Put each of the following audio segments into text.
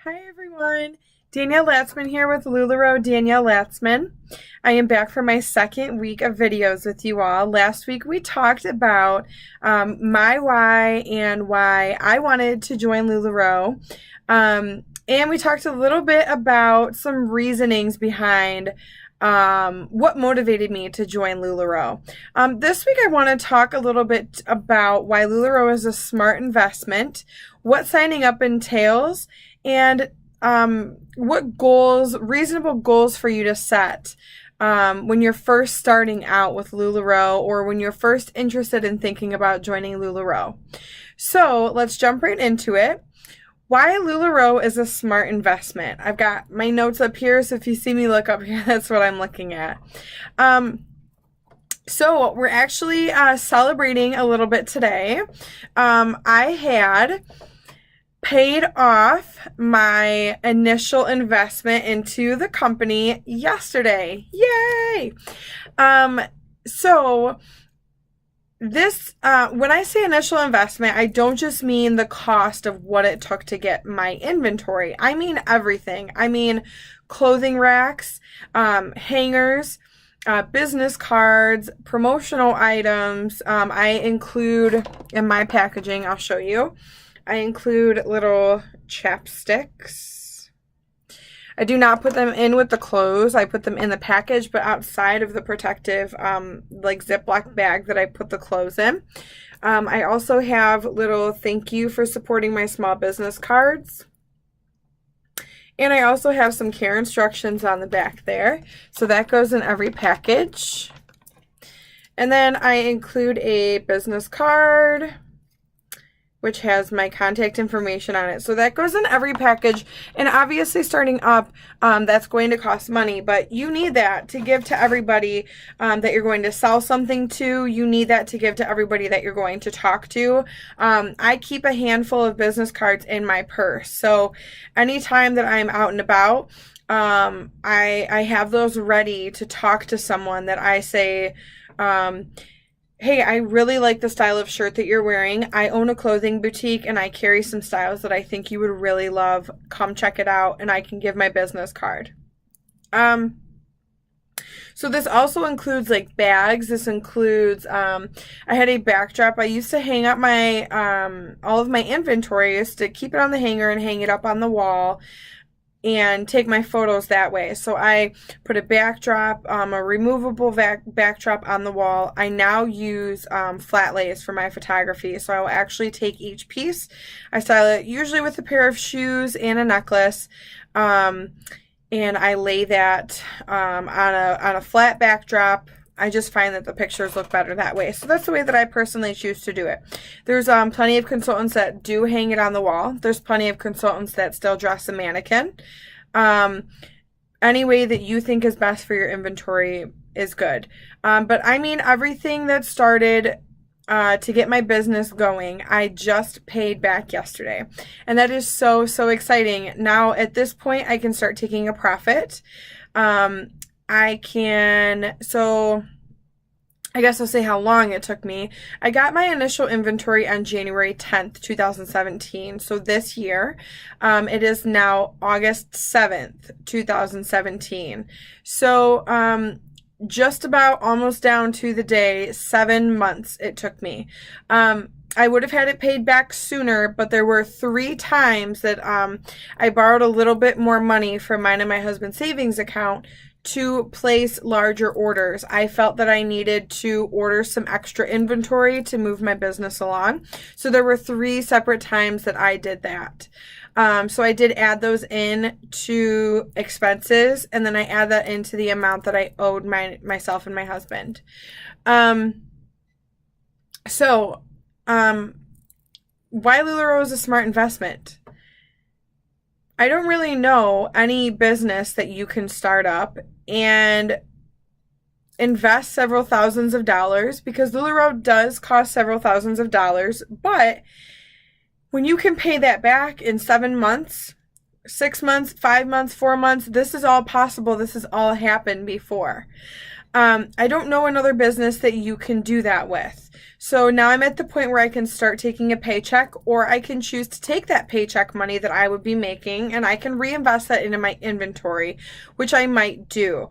Hi everyone, Danielle Latzman here with LuLaRoe Danielle Latzman. I am back for my second week of videos with you all. Last week we talked about my why and why I wanted to join LuLaRoe. And we talked a little bit about some reasonings behind what motivated me to join LuLaRoe. This week I want to talk a little bit about why LuLaRoe is a smart investment, what signing up entails, and what goals, reasonable goals for you to set when you're first starting out with LuLaRoe or when you're first interested in thinking about joining LuLaRoe. So let's jump right into it. Why LuLaRoe is a smart investment. I've got my notes up here, so if you see me look up here, that's what I'm looking at. So we're actually celebrating a little bit today. I had paid off my initial investment into the company yesterday. Yay! So this, when I say initial investment, I don't just mean the cost of what it took to get my inventory. I mean everything. I mean clothing racks, hangers, business cards, promotional items. I include in my packaging, I'll show you, I include little chapsticks. I do not put them in with the clothes. I put them in the package, but outside of the protective, like Ziploc bag that I put the clothes in. I also have little thank you for supporting my small business cards. And I also have some care instructions on the back there. So that goes in every package. And then I include a business card, which has my contact information on it. So that goes in every package. And obviously starting up, that's going to cost money, but you need that to give to everybody that you're going to sell something to. You need that to give to everybody that you're going to talk to. I keep a handful of business cards in my purse. So anytime that I'm out and about, I have those ready to talk to someone that I say, hey, I really like the style of shirt that you're wearing. I own a clothing boutique and I carry some styles that I think you would really love. Come check it out, and I can give my business card. So this also includes like bags. This includes, I had a backdrop. I used to hang up my, all of my inventory. I used to keep it on the hanger and hang it up on the wall and take my photos that way. So I put a backdrop, a removable backdrop on the wall. I now use flat lays for my photography. So I will actually take each piece. I style it usually with a pair of shoes and a necklace. And I lay that on a flat backdrop. I just find that the pictures look better that way. So that's the way that I personally choose to do it. There's plenty of consultants that do hang it on the wall. There's plenty of consultants that still dress a mannequin. Any way that you think is best for your inventory is good. But I mean everything that started to get my business going, I just paid back yesterday. And that is so, so exciting. Now at this point, I can start taking a profit. I guess I'll say how long it took me. I got my initial inventory on January 10th, 2017. So this year, it is now August 7th, 2017. So, just about almost down to the day, 7 months it took me. I would have had it paid back sooner, but there were 3 times that I borrowed a little bit more money from mine and my husband's savings account to place larger orders. I felt that I needed to order some extra inventory to move my business along. So there were 3 separate times that I did that. So I did add those in to expenses, and then I add that into the amount that I owed myself and my husband. Why LuLaRoe is a smart investment? I don't really know any business that you can start up and invest several thousands of dollars, because LuLaRoe does cost several thousands of dollars, but when you can pay that back in 7 months, 6 months, 5 months, 4 months, this is all possible. This has all happened before. I don't know another business that you can do that with. So now I'm at the point where I can start taking a paycheck, or I can choose to take that paycheck money that I would be making and I can reinvest that into my inventory, which I might do.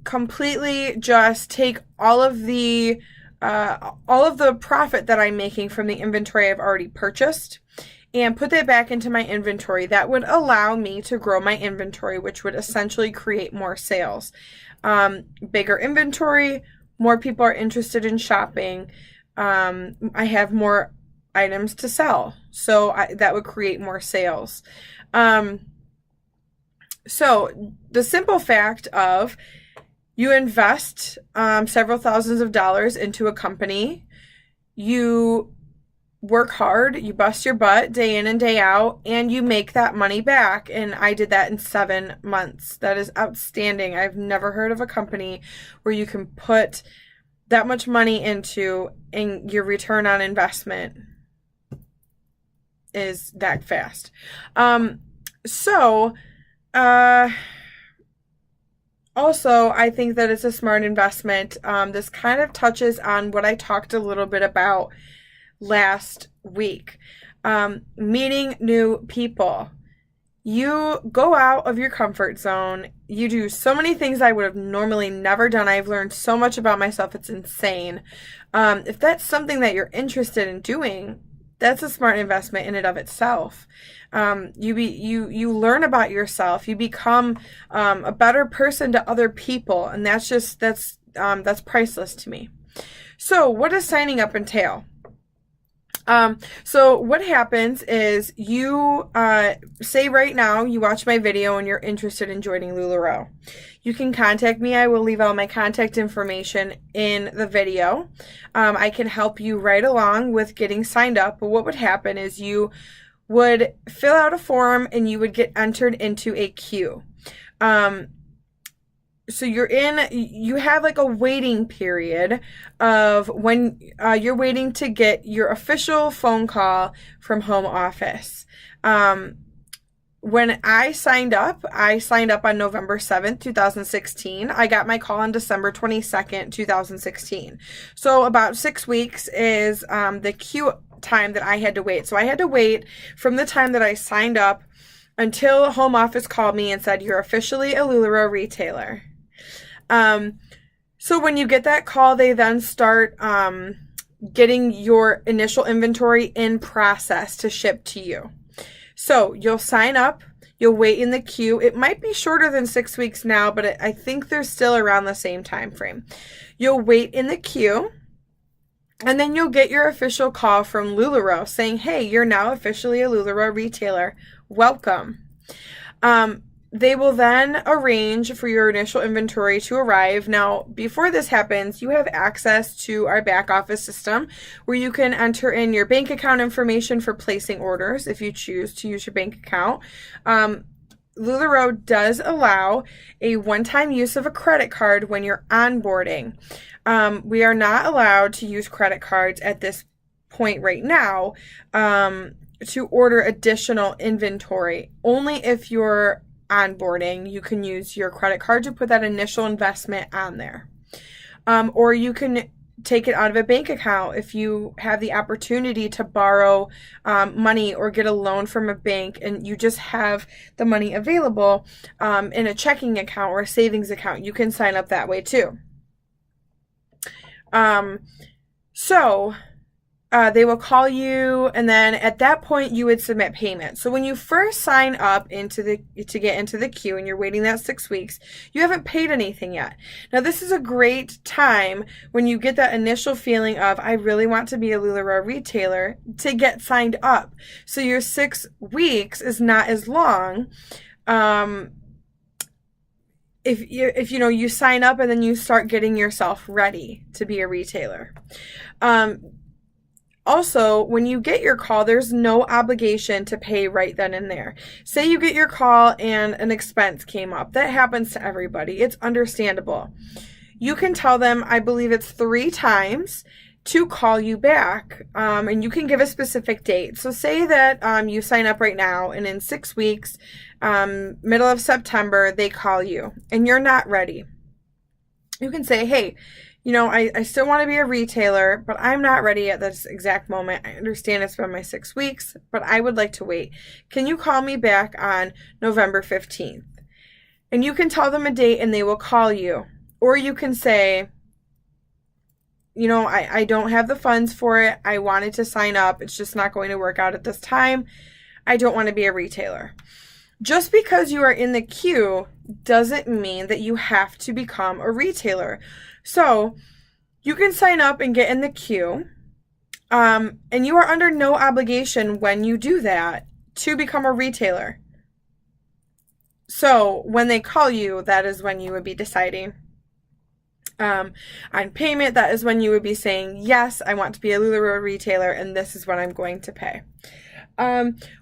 Completely just take all of the profit that I'm making from the inventory I've already purchased and put that back into my inventory. That would allow me to grow my inventory, which would essentially create more sales. Bigger inventory, more people are interested in shopping. I have more items to sell, so that would create more sales. So the simple fact of you invest several thousands of dollars into a company, you work hard, you bust your butt day in and day out, and you make that money back. And I did that in 7 months. That is outstanding. I've never heard of a company where you can put that much money into and your return on investment is that fast. Also, I think that it's a smart investment. This kind of touches on what I talked a little bit about last week. Meeting new people. You go out of your comfort zone. You do so many things I would have normally never done. I've learned so much about myself. It's insane. If that's something that you're interested in doing, that's a smart investment in and of itself. You learn about yourself. You become a better person to other people, and that's priceless to me. So, what does signing up entail? So what happens is you say right now you watch my video and you're interested in joining LuLaRoe. You can contact me. I will leave all my contact information in the video. I can help you right along with getting signed up. But what would happen is you would fill out a form and you would get entered into a queue. So you have like a waiting period of when you're waiting to get your official phone call from home office. When I signed up on November 7th, 2016. I got my call on December 22nd, 2016. So about 6 weeks is the queue time that I had to wait. So I had to wait from the time that I signed up until home office called me and said, you're officially a LuLaRoe retailer. So when you get that call, they then start getting your initial inventory in process to ship to you. So you'll sign up, you'll wait in the queue. It might be shorter than 6 weeks now, but I think they're still around the same time frame. You'll wait in the queue, and then you'll get your official call from LuLaRoe saying, hey, you're now officially a LuLaRoe retailer. Welcome. They will then arrange for your initial inventory to arrive. Now, before this happens, you have access to our back office system where you can enter in your bank account information for placing orders if you choose to use your bank account. LuLaRoe does allow a one-time use of a credit card when you're onboarding. We are not allowed to use credit cards at this point right now to order additional inventory. Only if you're onboarding, you can use your credit card to put that initial investment on there. Or you can take it out of a bank account if you have the opportunity to borrow money or get a loan from a bank and you just have the money available in a checking account or a savings account. You can sign up that way too. They will call you, and then at that point you would submit payment. So when you first sign up to get into the queue and you're waiting that 6 weeks, you haven't paid anything yet. Now this is a great time when you get that initial feeling of, I really want to be a LuLaRoe retailer, to get signed up. So your 6 weeks is not as long. If you sign up and then you start getting yourself ready to be a retailer. Also, when you get your call, there's no obligation to pay right then and there. Say you get your call and an expense came up. That happens to everybody. It's understandable. You can tell them, I believe it's 3 times, to call you back, and you can give a specific date. So say that you sign up right now, and in 6 weeks, middle of September, they call you, and you're not ready. You can say, hey, I still want to be a retailer, but I'm not ready at this exact moment. I understand it's been my 6 weeks, but I would like to wait. Can you call me back on November 15th? And you can tell them a date and they will call you. Or you can say, I don't have the funds for it. I wanted to sign up. It's just not going to work out at this time. I don't want to be a retailer. Just because you are in the queue doesn't mean that you have to become a retailer. So you can sign up and get in the queue, and you are under no obligation when you do that to become a retailer. So when they call you, that is when you would be deciding on payment. That is when you would be saying, yes, I want to be a LuLaRoe retailer, and this is what I'm going to pay.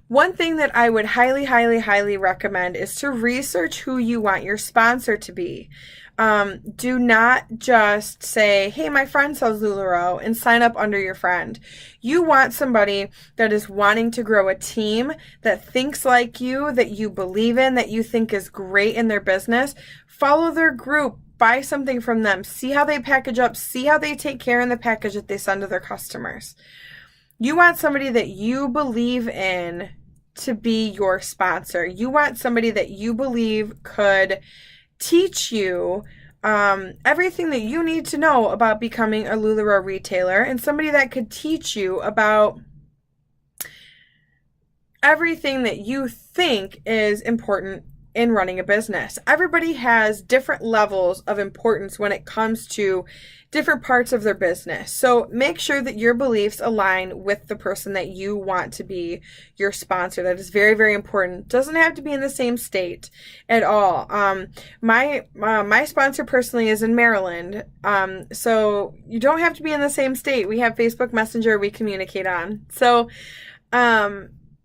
One thing that I would highly, highly, highly recommend is to research who you want your sponsor to be. Do not just say, hey, my friend sells LuLaRoe, and sign up under your friend. You want somebody that is wanting to grow a team, that thinks like you, that you believe in, that you think is great in their business. Follow their group. Buy something from them. See how they package up. See how they take care in the package that they send to their customers. You want somebody that you believe in to be your sponsor. You want somebody that you believe could teach you everything that you need to know about becoming a LuLaRoe retailer, and somebody that could teach you about everything that you think is important in running a business. Everybody has different levels of importance when it comes to different parts of their business. So make sure that your beliefs align with the person that you want to be your sponsor. That is very, very important. Doesn't have to be in the same state at all. My sponsor personally is in Maryland. So you don't have to be in the same state. We have Facebook Messenger we communicate on. So,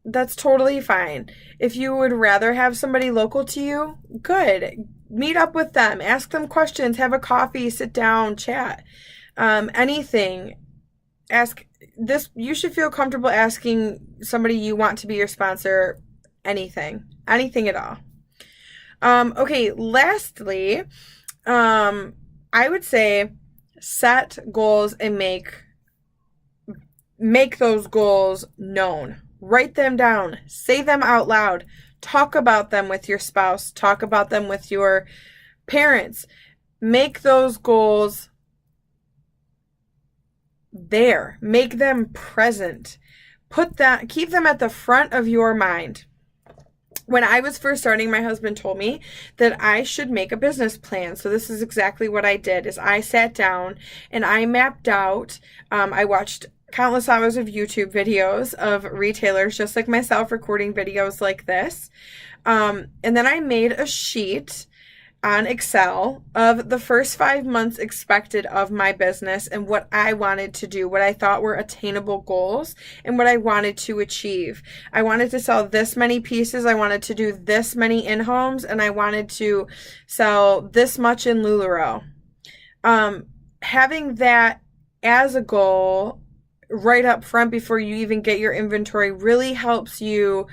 that's totally fine. If you would rather have somebody local to you, good. Meet up with them, ask them questions, have a coffee, sit down, chat. Anything. Ask this. You should feel comfortable asking somebody you want to be your sponsor anything at all. Okay, lastly, I would say set goals and make those goals known. Write them down. Say them out loud. Talk about them with your spouse. Talk about them with your parents. Make those goals there. Make them present. Keep them at the front of your mind. When I was first starting, my husband told me that I should make a business plan. So this is exactly what I did. Is I sat down and I mapped out. I watched countless hours of YouTube videos of retailers just like myself recording videos like this. And then I made a sheet on Excel of the first 5 months expected of my business and what I wanted to do, what I thought were attainable goals, and what I wanted to achieve. I wanted to sell this many pieces. I wanted to do this many in-homes, and I wanted to sell this much in LuLaRoe. Having that as a goal right up front before you even get your inventory really helps you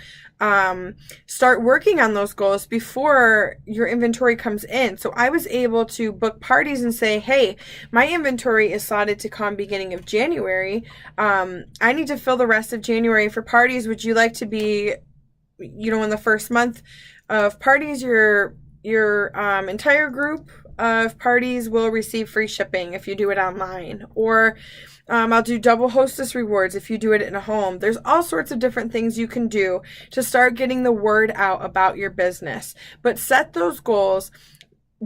start working on those goals before your inventory comes in. So I was able to book parties and say, hey, my inventory is slotted to come beginning of January. I need to fill the rest of January for parties. Would you like to be, in the first month of parties, your entire group of parties will receive free shipping if you do it online, or I'll do double hostess rewards if you do it in a home. There's all sorts of different things you can do to start getting the word out about your business. But set those goals,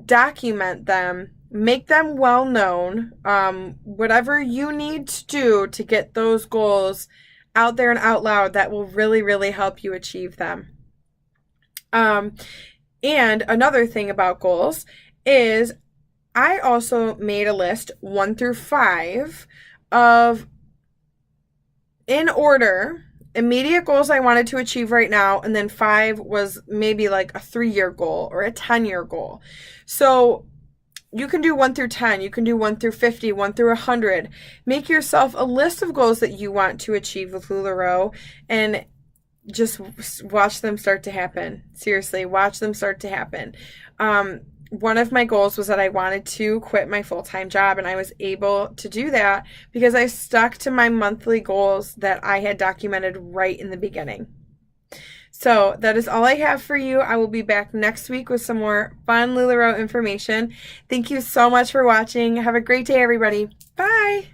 document them, make them well known, whatever you need to do to get those goals out there and out loud, that will really, really help you achieve them. And another thing about goals is I also made a list 1 through 5 of, in order, immediate goals I wanted to achieve right now, and then 5 was maybe like a 3-year goal or a 10-year goal. So you can do 1 through 10, you can do 1 through 50, 1 through 100. Make yourself a list of goals that you want to achieve with LuLaRoe, and just watch them start to happen. Seriously, watch them start to happen. one of my goals was that I wanted to quit my full-time job, and I was able to do that because I stuck to my monthly goals that I had documented right in the beginning. So that is all I have for you. I will be back next week with some more fun LuLaRoe information. Thank you so much for watching. Have a great day, everybody. Bye.